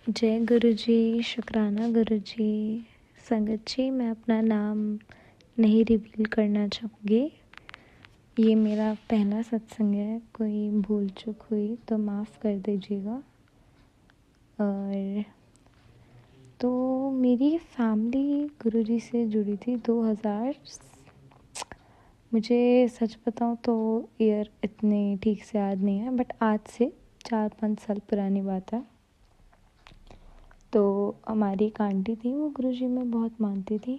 जय गुरु जी, शुक्राना गुरु जी। संगत जी, मैं अपना नाम नहीं रिवील करना चाहूँगी। ये मेरा पहला सत्संग है, कोई भूल चूक हुई तो माफ़ कर दीजिएगा। और तो मेरी फैमिली गुरु जी से जुड़ी थी 2000। मुझे सच बताऊँ तो ईयर इतने ठीक से याद नहीं है, बट आज से 4-5 साल पुरानी बात है। तो हमारी एक आंटी थी, वो गुरुजी में बहुत मानती थी,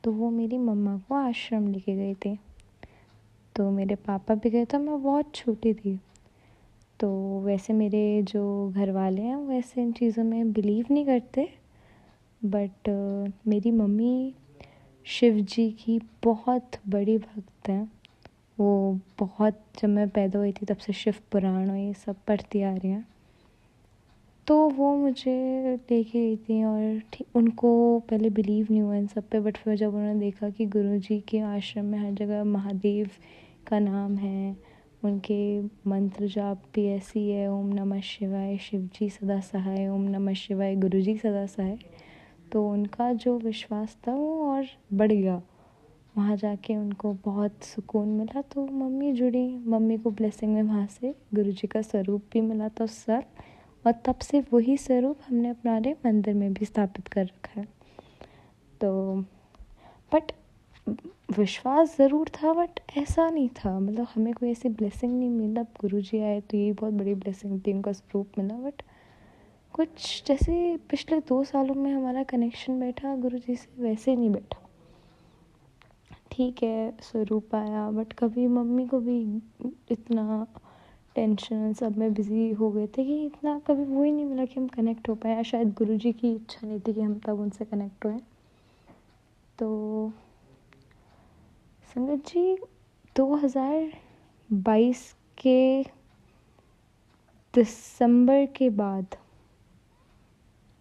तो वो मेरी मम्मा को आश्रम लेके गए थे। तो मेरे पापा भी गए थे, मैं बहुत छोटी थी। तो वैसे मेरे जो घर वाले हैं वैसे इन चीज़ों में बिलीव नहीं करते, बट मेरी मम्मी शिव जी की बहुत बड़ी भक्त हैं। वो बहुत, जब मैं पैदा हुई थी तब से शिव पुराण और ये सब पढ़ती आ रही हैं। तो वो मुझे लेके गई थी और ठीक उनको पहले बिलीव नहीं हुआ इन सब पे, बट फिर जब उन्होंने देखा कि गुरुजी के आश्रम में हर जगह महादेव का नाम है, उनके मंत्र जाप भी ऐसी है, ओम नमः शिवाय, शिव जी सदा सहाय, ओम नमः शिवाय, गुरुजी सदा सहाय। तो उनका जो विश्वास था वो और बढ़ गया। वहाँ जाके उनको बहुत सुकून मिला, तो मम्मी जुड़ी, मम्मी को ब्लेसिंग में वहाँ से गुरुजी का स्वरूप भी मिला था उस साल, और तब से वही स्वरूप हमने अपने मंदिर में भी स्थापित कर रखा है। तो बट विश्वास ज़रूर था, बट ऐसा नहीं था, मतलब हमें कोई ऐसी ब्लेसिंग नहीं मिला। गुरुजी आए तो यही बहुत बड़ी ब्लेसिंग थी, उनका स्वरूप मिला। बट कुछ जैसे पिछले 2 सालों में हमारा कनेक्शन बैठा गुरुजी से, वैसे नहीं बैठा। ठीक है, स्वरूप आया, बट कभी मम्मी को भी इतना टेंशन सब में बिज़ी हो गए थे कि इतना कभी वो ही नहीं मिला कि हम कनेक्ट हो पाए, या शायद गुरुजी की इच्छा नहीं थी कि हम तब उनसे कनेक्ट हुए। तो संगत जी, 2022 के दिसंबर के बाद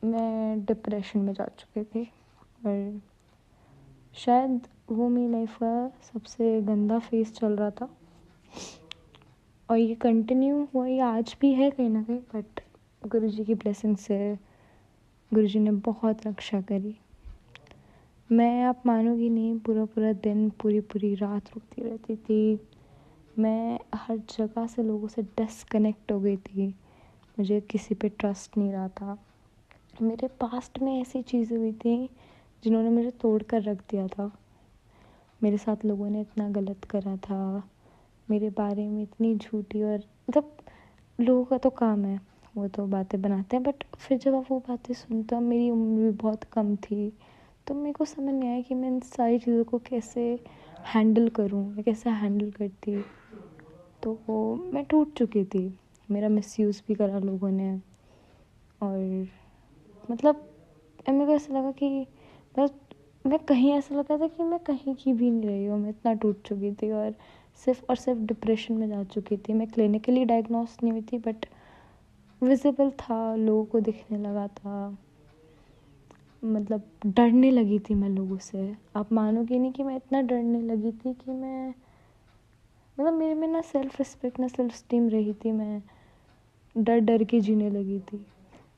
मैं डिप्रेशन में जा चुकी थी, और शायद वो मेरी लाइफ का सबसे गंदा फेस चल रहा था, और ये कंटिन्यू हुआ, ये आज भी है कहीं ना कहीं। बट गुरुजी की ब्लेसिंग से गुरुजी ने बहुत रक्षा करी। मैं, आप मानोगी नहीं, पूरा पूरा दिन, पूरी पूरी रात रोती रहती थी। मैं हर जगह से लोगों से डिस्कनेक्ट हो गई थी, मुझे किसी पे ट्रस्ट नहीं रहा था। मेरे पास्ट में ऐसी चीज़ें हुई थी जिन्होंने मुझे तोड़ कर रख दिया था। मेरे साथ लोगों ने इतना गलत करा था, मेरे बारे में इतनी झूठी, और मतलब लोगों का तो काम है, वो तो बातें बनाते हैं, बट फिर जब आप वो बातें सुनते हो, मेरी उम्र भी बहुत कम थी, तो मेरे को समझ नहीं आया कि मैं इन सारी चीज़ों को कैसे हैंडल करूँ, मैं कैसे हैंडल करती। तो वो मैं टूट चुकी थी, मेरा मिसयूज़ भी करा लोगों ने, और मतलब मेरे को ऐसा लगा कि बस मैं कहीं, ऐसा लगा था कि मैं कहीं की भी नहीं रही हूँ, मैं इतना टूट चुकी थी, और सिर्फ डिप्रेशन में जा चुकी थी। मैं क्लिनिकली डायग्नोस नहीं हुई थी, बट विजिबल था, लोगों को दिखने लगा था। मतलब डरने लगी थी मैं लोगों से, आप मानोगे नहीं कि मैं इतना डरने लगी थी कि मैं, मतलब मेरे में ना सेल्फ रिस्पेक्ट ना सेल्फ स्टीम रही थी, मैं डर डर के जीने लगी थी।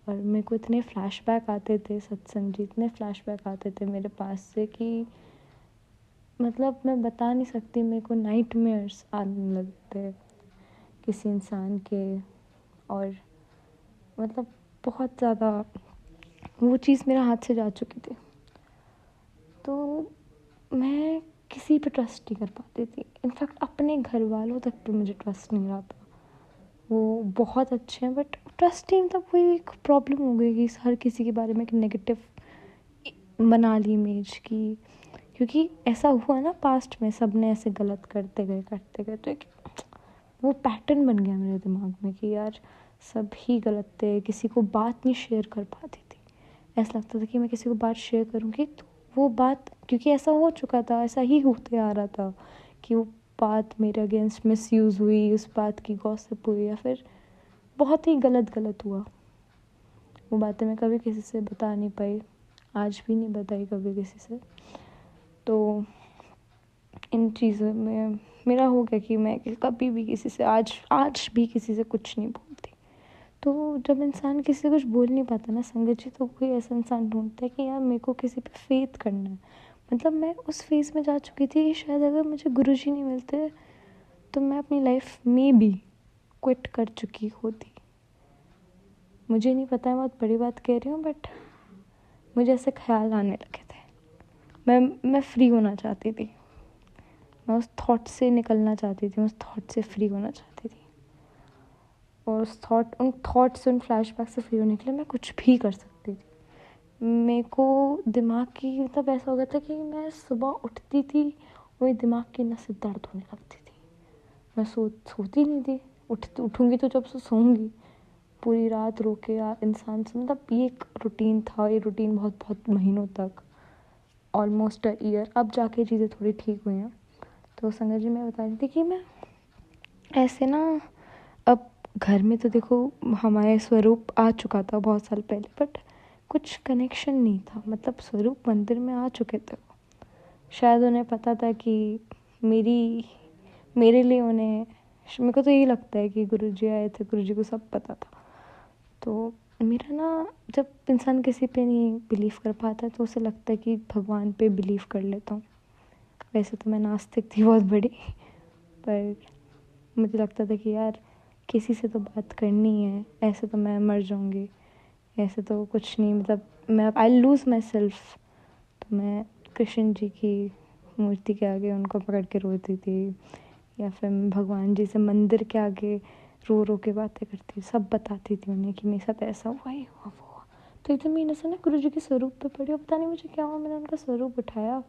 और मेरे को इतने फ्लैशबैक आते थे सत्संग जी, इतने फ्लैशबैक आते थे मेरे पास से कि मतलब मैं बता नहीं सकती, मेरे को नाइटमेयर्स आने लगते किसी इंसान के, और मतलब बहुत ज़्यादा वो चीज़ मेरे हाथ से जा चुकी थी। तो मैं किसी पे ट्रस्ट नहीं कर पाती थी, इनफैक्ट अपने घर वालों तक पे मुझे ट्रस्ट नहीं रहा था। वो बहुत अच्छे हैं, बट ट्रस्ट ही, मतलब वही एक प्रॉब्लम हो गई कि हर किसी के बारे में एक नेगेटिव बना ली इमेज की, क्योंकि ऐसा हुआ ना पास्ट में, सब ने ऐसे गलत करते गए, तो एक वो पैटर्न बन गया मेरे दिमाग में कि यार सब ही गलत थे, किसी को बात नहीं शेयर कर पाती थी। ऐसा लगता था कि मैं किसी को बात शेयर करूँगी तो वो बात, क्योंकि ऐसा हो चुका था, ऐसा ही होते आ रहा था कि वो बात मेरे अगेंस्ट मिसयूज़ हुई, उस बात की गॉसिप हुई, या फिर बहुत ही गलत हुआ। वो बातें मैं कभी किसी से बता नहीं पाई, आज भी नहीं बताई कभी किसी से। तो इन चीज़ों में मेरा हो गया कि मैं कभी भी किसी से, आज भी किसी से कुछ नहीं बोलती। तो जब इंसान किसी से कुछ बोल नहीं पाता ना संगत जी, तो कोई ऐसा इंसान ढूंढता है कि यार मेरे को किसी पे फेथ करना है। मतलब मैं उस फेज़ में जा चुकी थी कि शायद अगर मुझे गुरुजी नहीं मिलते तो मैं अपनी लाइफ में भी क्विट कर चुकी होती। मुझे नहीं पता, है बहुत बड़ी बात कह रही हूँ, बट मुझे ऐसे ख्याल आने लगे थे। मैं फ्री होना चाहती थी, मैं उस थॉट से निकलना चाहती थी, मैं उस थॉट से फ्री होना चाहती थी। और उन थॉट से, उन फ्लैशबैक से फ्री होने के लिए मैं कुछ भी कर सकती थी। मेरे को दिमाग की मतलब ऐसा हो गया था कि मैं सुबह उठती थी, वही दिमाग की नसें दर्द होने लगती थी। मैं सोती नहीं थी, उठूँगी तो जब सोऊंगी, पूरी रात रो के या इंसान से, मतलब ये एक रूटीन था। ये रूटीन बहुत बहुत महीनों तक, ऑलमोस्ट अ ईयर, अब जाके चीज़ें थोड़ी ठीक हुई हैं। तो संगत जी मैं बता रही थी कि मैं ऐसे ना, अब घर में तो देखो हमारे स्वरूप आ चुका था बहुत साल पहले, बट कुछ कनेक्शन नहीं था। मतलब स्वरूप मंदिर में आ चुके थे, शायद उन्हें पता था कि मेरे लिए उन्हें, मेरे को तो यही लगता है कि गुरुजी आए थे, गुरुजी को सब पता था। तो मेरा ना, जब इंसान किसी पे नहीं बिलीव कर पाता तो उसे लगता है कि भगवान पे बिलीव कर लेता हूँ। वैसे तो मैं नास्तिक थी बहुत बड़ी, पर मुझे लगता था कि यार किसी से तो बात करनी है, ऐसे तो मैं मर जाऊँगी, ऐसे तो कुछ नहीं, मतलब मैं आई लूज़ माई सेल्फ। तो मैं कृष्ण जी की मूर्ति के आगे उनको पकड़ के रोती थी, या फिर मैं भगवान जी से मंदिर के आगे रो रो के बातें करती, सब बताती थी उन्हें कि मेरे साथ ऐसा हुआ, ये हुआ, वो हुआ। तो एकदम मैंने ना गुरु जी के स्वरूप पे पड़ी, और पता नहीं मुझे क्या हुआ, मैंने उनका स्वरूप उठाया,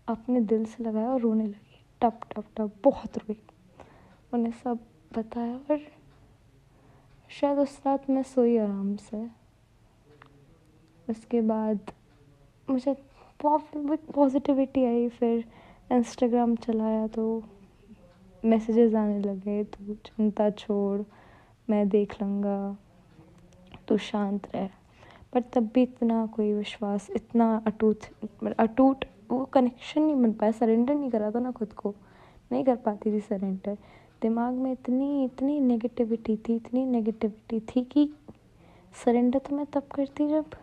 अपने दिल से लगाया और रोने लगी, टप टप टप, बहुत रोई, उन्हें सब बताया। और शायद उस रात मैं सोई आराम से। उसके बाद मुझे पॉजिटिविटी आई, फिर इंस्टाग्राम चलाया तो मैसेजेस आने लगे, तो चिंता छोड़, मैं देख लूँगा, तो शांत रह। पर तब भी इतना कोई विश्वास, इतना अटूट वो कनेक्शन नहीं बन पाया, सरेंडर नहीं करा था ना खुद को, नहीं कर पाती थी सरेंडर। दिमाग में इतनी इतनी नेगेटिविटी थी कि सरेंडर तो मैं तब करती जब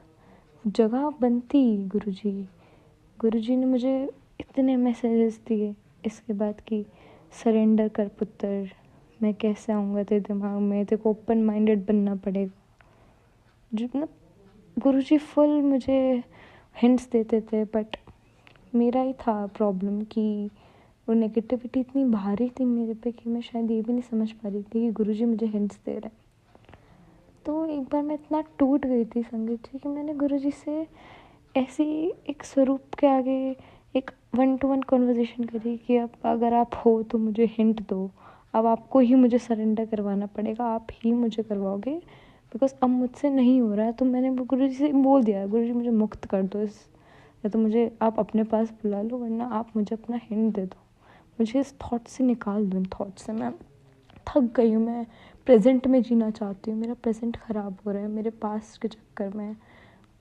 जगह बनती। गुरुजी ने मुझे इतने मैसेजेस दिए इसके बाद कि सरेंडर कर पुत्र, मैं कैसे आऊँगा तेरे दिमाग में, तेरे को ओपन माइंडेड बनना पड़ेगा। जितना गुरुजी फुल मुझे हिंट्स देते थे, बट मेरा ही था प्रॉब्लम कि वो नेगेटिविटी इतनी भारी थी मेरे पे कि मैं शायद ये भी नहीं समझ पा रही थी कि गुरुजी मुझे हिंट्स दे रहे हैं। तो एक बार मैं इतना टूट गई थी संगत जी कि मैंने गुरुजी से ऐसी एक स्वरूप के आगे एक 1-to-1 कन्वर्सेशन करी कि अब अगर आप हो तो मुझे हिंट दो, अब आपको ही मुझे सरेंडर करवाना पड़ेगा, आप ही मुझे करवाओगे, बिकॉज अब मुझसे नहीं हो रहा है। तो मैंने गुरुजी से बोल दिया, गुरुजी मुझे मुक्त कर दो इस, या तो मुझे आप अपने पास बुला लो, वरना आप मुझे अपना हिंट दे दो, मुझे इस थॉट से निकाल दो, इन थॉट से। मैं थक गई हूँ, मैं प्रेजेंट में जीना चाहती हूँ, मेरा प्रेजेंट ख़राब हो रहा है मेरे पास्ट के चक्कर में।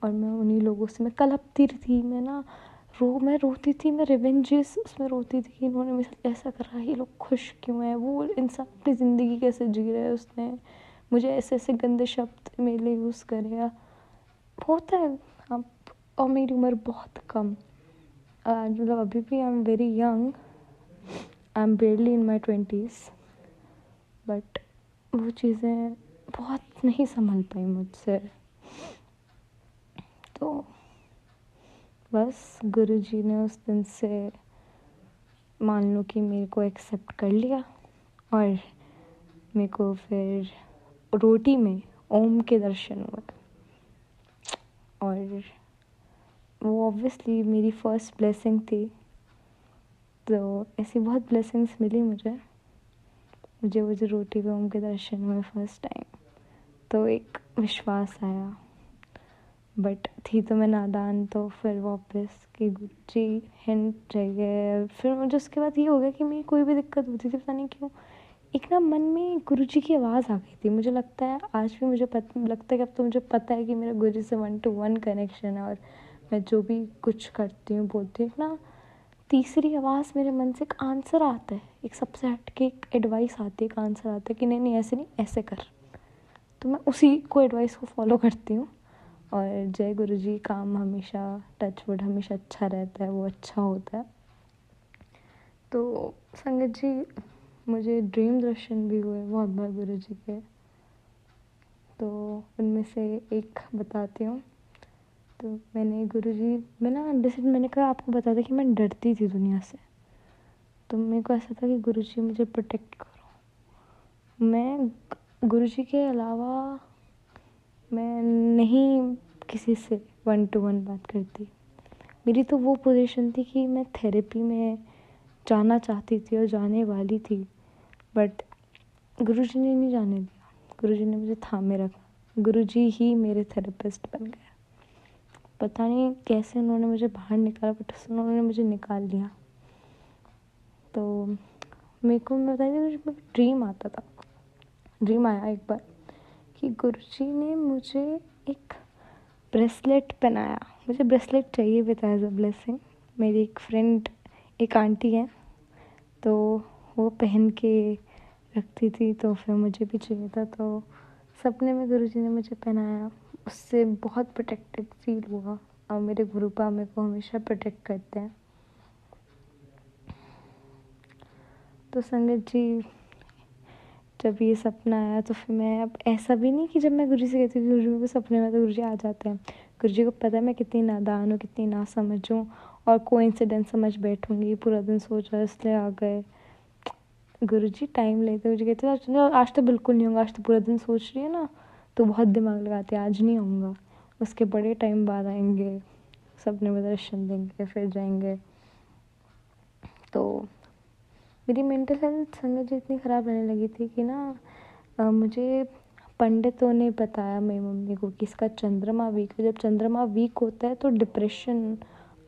और मैं उन्हीं लोगों से मैं कलपती थी, मैं रोती थी, मैं रिवेंजेस उसमें रोती थी कि इन्होंने मेरे साथ ऐसा करा, ये लोग खुश क्यों हैं, वो इंसान अपनी ज़िंदगी कैसे जी रहा है, उसने मुझे ऐसे ऐसे गंदे शब्द मेरे लिए यूज़ करे। होता है आप, और मेरी उम्र बहुत कम, मतलब अभी भी I am very young, I am बेयरली in my 20s, but वो चीज़ें बहुत नहीं संभल पाई मुझसे। तो बस गुरुजी ने उस दिन से मान लो कि मेरे को एक्सेप्ट कर लिया, और मेरे को फिर रोटी में ओम के दर्शन हुए, और वो ऑब्वियसली मेरी फर्स्ट ब्लेसिंग थी। तो ऐसी बहुत ब्लेसिंग्स मिली मुझे वो जो रोटी पे ओम के दर्शन हुए फर्स्ट टाइम, तो एक विश्वास आया। बट थी तो मैं नादान, तो फिर वापस कि गुरुजी हिंट चाहिए। फिर मुझे उसके बाद ये हो गया कि मेरी कोई भी दिक्कत होती थी, पता नहीं क्यों एक ना मन में गुरुजी की आवाज़ आ गई थी। मुझे लगता है आज भी लगता है कि अब तो मुझे पता है कि मेरा गुरुजी से 1-to-1 कनेक्शन है, और मैं जो भी कुछ करती हूँ बोलती हूँ ना, तीसरी आवाज़ मेरे मन से एक आंसर आता है, एक सबसे हट के एक एडवाइस आती है, एक आंसर आता है कि नहीं नहीं ऐसे नहीं, ऐसे कर। तो मैं उसी को एडवाइस को फॉलो करती हूँ। और जय गुरु जी, काम हमेशा टच वुड हमेशा अच्छा रहता है, वो अच्छा होता है। तो संगत जी, मुझे ड्रीम दर्शन भी हुए बहुत बार गुरु जी के, तो उनमें से एक बताती हूँ। तो मैंने कहा आपको बता दें कि मैं डरती थी दुनिया से। तो मेरे को ऐसा था कि गुरु जी मुझे प्रोटेक्ट करो। मैं गुरु जी के अलावा मैं नहीं किसी से 1-to-1 बात करती। मेरी तो वो पोजीशन थी कि मैं थेरेपी में जाना चाहती थी और जाने वाली थी, बट गुरुजी ने नहीं जाने दिया। गुरुजी ने मुझे थामे रखा। गुरुजी ही मेरे थेरेपिस्ट बन गए। पता नहीं कैसे उन्होंने मुझे बाहर निकाला, बट उन्होंने मुझे निकाल लिया। तो मैं बताइए, मुझे ड्रीम आता था। ड्रीम आया एक बार कि गुरुजी ने मुझे एक ब्रेसलेट पहनाया। मुझे ब्रेसलेट चाहिए भी था एज अ ब्लेसिंग। मेरी एक फ्रेंड, एक आंटी है, तो वो पहन के रखती थी, तो फिर मुझे भी चाहिए था। तो सपने में गुरुजी ने मुझे पहनाया। उससे बहुत प्रोटेक्टेड फील हुआ, और मेरे गुरुपा मेरे को हमेशा प्रोटेक्ट करते हैं। तो संगत जी, जब ये सपना आया तो फिर मैं, अब ऐसा भी नहीं कि जब मैं गुरुजी से कहती हूँ गुरुजी मेरे को सपने में, तो गुरुजी आ जाते हैं। गुरुजी को पता है मैं कितनी नादान हूँ, कितनी नासमझ हूँ, और कोइंसिडेंस समझ बैठूंगी, पूरा दिन सोचा इसलिए आ गए। गुरुजी टाइम लेते, मुझे कहते हैं आज तो बिल्कुल नहीं होगा, आज तो पूरा दिन सोच रही है ना, तो बहुत दिमाग लगाते, आज नहीं आऊँगा। उसके बड़े टाइम बाद आएंगे, सपने में दर्शन देंगे, फिर जाएंगे। तो मेरी मेंटल हेल्थ संगत जी इतनी ख़राब रहने लगी थी कि ना मुझे पंडितों ने बताया मेरी मम्मी को कि इसका चंद्रमा वीक है। जब चंद्रमा वीक होता है तो डिप्रेशन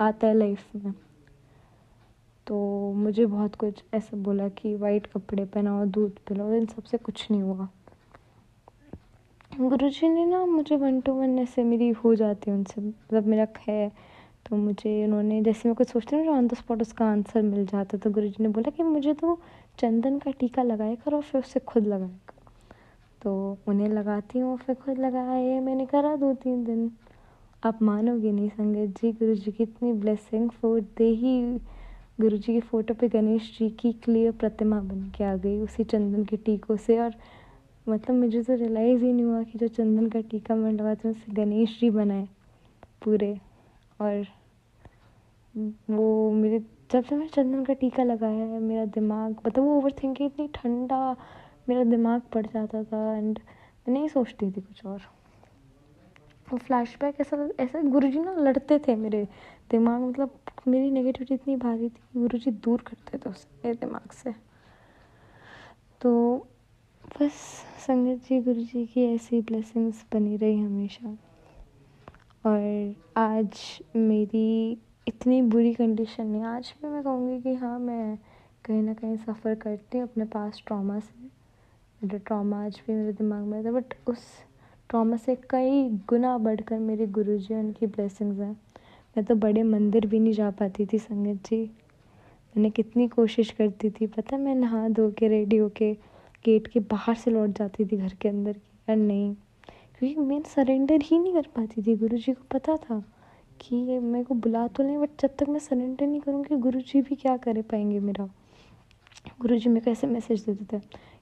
आता है लाइफ में। तो मुझे बहुत कुछ ऐसा बोला कि वाइट कपड़े पहनाओ, दूध पिलाओ, इन सबसे कुछ नहीं हुआ। गुरुजी ने ना मुझे 1-to-1 ऐसे मेरी हो जाती है उनसे, मतलब मेरा है, तो मुझे उन्होंने, जैसे मैं कुछ सोचती हूँ ना, ऑन द स्पॉट उसका आंसर मिल जाता। तो गुरुजी ने बोला कि मुझे तो चंदन का टीका लगाया करो, फिर उससे खुद लगाया करो। तो उन्हें लगाती हूँ, फिर खुद लगाया। ये मैंने करा 2-3 दिन। आप मानोगे नहीं संगत जी, गुरुजी की इतनी ब्लेसिंग। दे ही गुरुजी की फ़ोटो पे गणेश जी की क्लियर प्रतिमा बन के आ गई उसी चंदन के टीकों से। और मतलब मुझे तो रियलाइज़ ही नहीं हुआ कि जो चंदन का टीका मैं लगाती हूँ उससे गणेश जी बनाए पूरे। और वो मेरे, जब से मैं चंदन का टीका लगाया है, मेरा दिमाग, मतलब वो ओवर थिंकिंग इतनी ठंडा, मेरा दिमाग पड़ जाता था, एंड मैं नहीं सोचती थी कुछ और। फ्लैशबैक ऐसा ऐसा गुरुजी ना लड़ते थे मेरे दिमाग, मतलब मेरी नेगेटिविटी इतनी भारी थी कि गुरुजी दूर करते थे उसे मेरे दिमाग से। तो बस संगत जी, गुरुजी की ऐसी ब्लेसिंग्स बनी रही हमेशा। और आज मेरी इतनी बुरी कंडीशन नहीं, आज भी मैं कहूँगी कि हाँ, मैं कहीं ना कहीं सफ़र करती हूँ अपने पास ट्रॉमा से। मेरा ट्रॉमा आज भी मेरे दिमाग में था, बट उस ट्रॉमा से कई गुना बढ़कर मेरे गुरुजी, उनकी ब्लेसिंग्स हैं। मैं तो बड़े मंदिर भी नहीं जा पाती थी संगत जी। मैंने कितनी कोशिश करती थी, पता है, मैं नहा धो के रेडी होके गेट के बाहर से लौट जाती थी घर के अंदर की, यार नहीं, क्योंकि मैं सरेंडर ही नहीं कर पाती थी। गुरुजी को पता था कि ये मेरे को बुला तो नहीं, बट जब तक मैं सरेंडर नहीं करूँगी गुरुजी भी क्या कर पाएंगे मेरा। गुरुजी मेरे को ऐसे मैसेज देते थे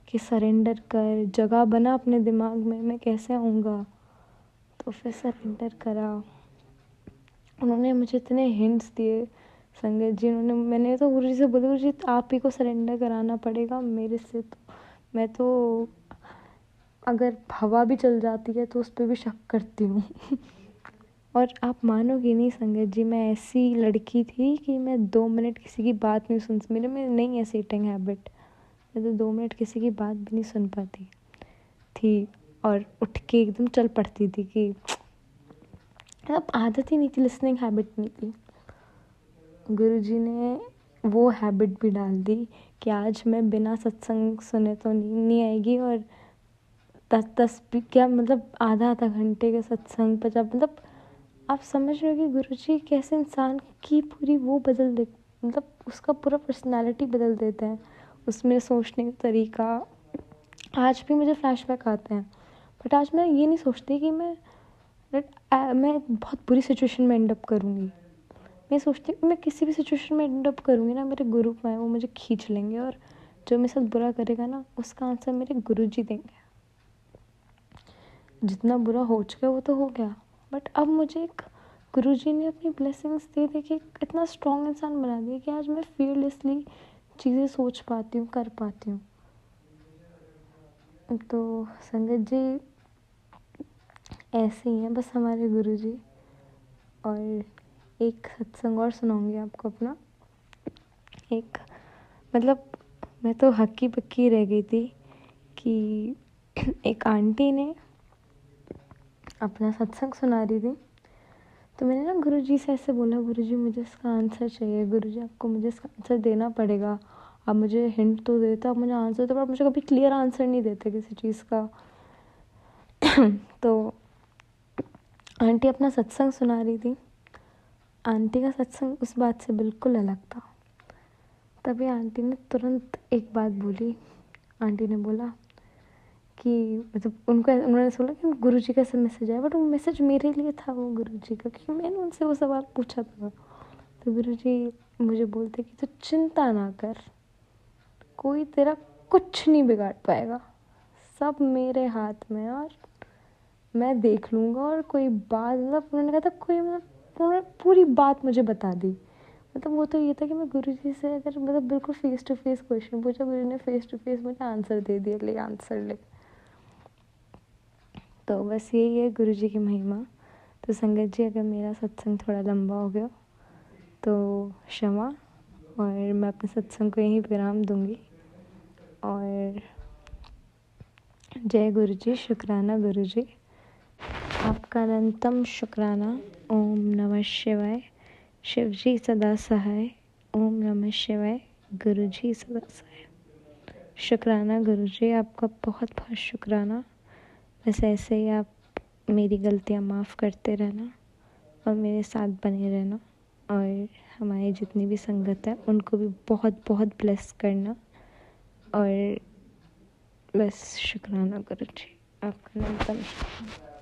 कि सरेंडर कर, जगह बना अपने दिमाग में, मैं कैसे आऊँगा। तो फिर सरेंडर करा। उन्होंने मुझे इतने हिंट्स दिए संगत जी। मैंने तो गुरुजी से बोला, गुरुजी आप ही को सरेंडर कराना पड़ेगा मेरे से। तो मैं तो अगर हवा भी चल जाती है तो उस पर भी शक करती हूँ। और आप मानोगे नहीं संगत जी, मैं ऐसी लड़की थी कि मैं 2 मिनट किसी की बात नहीं सुन, मेरे में नहीं है सीटिंग हैबिट। मैं तो 2 मिनट किसी की बात भी नहीं सुन पाती थी, और उठ के एकदम चल पड़ती थी कि अब आदत ही नहीं थी, लिसनिंग हैबिट नहीं थी। गुरुजी ने वो हैबिट भी डाल दी कि आज मैं बिना सत्संग सुने तो नहीं आएगी। और 10 क्या, मतलब आधा घंटे के सत्संग पर, जब मतलब आप समझ रहे हो कि गुरुजी कैसे इंसान की पूरी वो बदल दे, मतलब उसका पूरा पर्सनालिटी बदल देते हैं, उसमें सोचने का तरीका। आज भी मुझे फ्लैशबैक आते हैं, बट आज मैं ये नहीं सोचती कि मैं बहुत बुरी सिचुएशन में एंड अप करूँगी। मैं सोचती हूँ मैं किसी भी सिचुएशन में एंड अप करूँगी ना, मेरे गुरु हैं वो मुझे खींच लेंगे, और जो मेरे साथ बुरा करेगा ना उसका आंसर मेरे गुरुजी देंगे। जितना बुरा हो चुका वो तो हो गया, बट अब मुझे एक गुरुजी ने अपनी ब्लेसिंग्स दे दे के इतना स्ट्रॉन्ग इंसान बना दिया कि आज मैं फीयरलेसली चीज़ें सोच पाती हूँ, कर पाती हूँ। तो संगत जी ऐसे ही हैं बस हमारे गुरुजी। और एक सत्संग और सुनाऊंगी आपको अपना। एक मतलब मैं तो हक्की पक्की रह गई थी कि एक आंटी ने अपना सत्संग सुना रही थी। तो मैंने ना गुरुजी से ऐसे बोला, गुरुजी मुझे इसका आंसर चाहिए, गुरुजी आपको मुझे इसका आंसर देना पड़ेगा, आप मुझे हिंट तो देते, आप मुझे आंसर तो, पर आप मुझे कभी क्लियर आंसर नहीं देते किसी चीज़ का। तो आंटी अपना सत्संग सुना रही थी। आंटी का सत्संग उस बात से बिल्कुल अलग था। तभी आंटी ने तुरंत एक बात बोली। आंटी ने बोला कि मतलब उन्होंने बोला कि गुरुजी का ऐसा मैसेज आया, बट वो मैसेज मेरे लिए था, वो गुरुजी का, क्योंकि मैंने उनसे वो सवाल पूछा था। तो गुरुजी मुझे बोलते कि तू चिंता ना कर, कोई तेरा कुछ नहीं बिगाड़ पाएगा, सब मेरे हाथ में, और मैं देख लूँगा। और कोई बात मतलब उन्होंने कहा था कोई मतलब उन्होंने पूरी बात मुझे बता दी। मतलब वो तो ये था कि मैं गुरुजी से अगर मतलब बिल्कुल फेस टू फेस क्वेश्चन पूछा, गुरुजी ने फेस टू फेस मुझे आंसर दे दिया, ले आंसर ले। तो बस यही है गुरुजी की महिमा। तो संगत जी अगर मेरा सत्संग थोड़ा लंबा हो गया तो क्षमा, और मैं अपने सत्संग को यहीं विराम दूंगी। और जय गुरुजी, शुक्राना गुरुजी, आपका अनंतम शुक्राना। ओम नमः शिवाय, शिवजी सदा सहाय। ओम नमः शिवाय, गुरुजी सदा सहाय। शुक्राना गुरुजी, आपका बहुत बहुत शुक्राना। बस ऐसे ही आप मेरी गलतियाँ माफ़ करते रहना और मेरे साथ बने रहना, और हमारी जितनी भी संगत है उनको भी बहुत बहुत ब्लेस करना। और बस शुक्राना गुरुजी, आपका अनंतम शुक्राना।